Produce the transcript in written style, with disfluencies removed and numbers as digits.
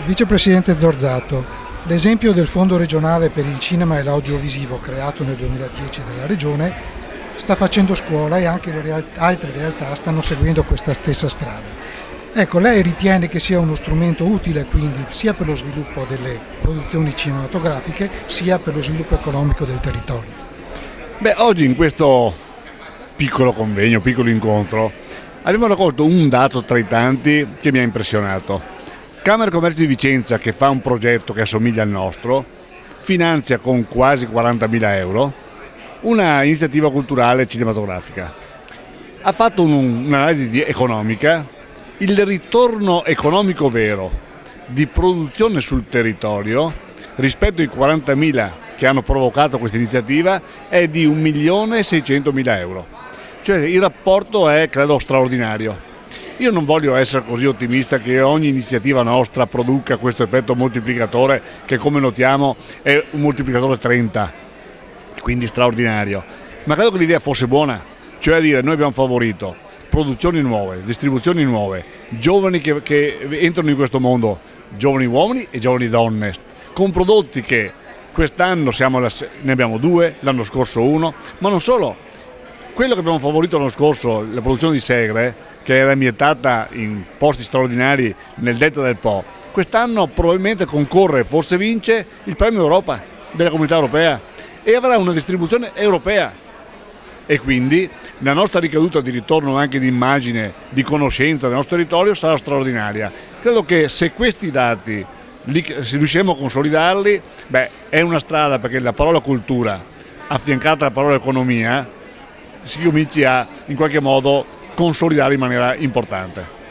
Vicepresidente Zorzato, l'esempio del Fondo regionale per il cinema e l'audiovisivo creato nel 2010 dalla Regione sta facendo scuola e anche le altre realtà stanno seguendo questa stessa strada. Ecco, lei ritiene che sia uno strumento utile quindi sia per lo sviluppo delle produzioni cinematografiche sia per lo sviluppo economico del territorio? Oggi in questo piccolo convegno, piccolo incontro, abbiamo raccolto un dato tra i tanti che mi ha impressionato. Camera Commercio di Vicenza, che fa un progetto che assomiglia al nostro, finanzia con quasi 40.000 euro una iniziativa culturale cinematografica. Ha fatto un'analisi economica, il ritorno economico vero di produzione sul territorio rispetto ai 40.000 che hanno provocato questa iniziativa è di 1.600.000 euro. Cioè il rapporto è, credo, straordinario. Io non voglio essere così ottimista che ogni iniziativa nostra produca questo effetto moltiplicatore che, come notiamo, è un moltiplicatore 30, quindi straordinario. Ma credo che l'idea fosse buona, cioè dire noi abbiamo favorito produzioni nuove, distribuzioni nuove, giovani che entrano in questo mondo, giovani uomini e giovani donne, con prodotti che quest'anno ne abbiamo 2, l'anno scorso 1, ma non solo. Quello che abbiamo favorito l'anno scorso, la produzione di Segre, che era ambientata in posti straordinari nel Delta del Po, quest'anno probabilmente concorre, forse vince, il premio Europa della Comunità Europea e avrà una distribuzione europea. E quindi la nostra ricaduta di ritorno anche di immagine, di conoscenza del nostro territorio sarà straordinaria. Credo che se questi dati se riusciremo a consolidarli, è una strada perché la parola cultura affiancata alla parola economia si cominci a in qualche modo consolidare in maniera importante.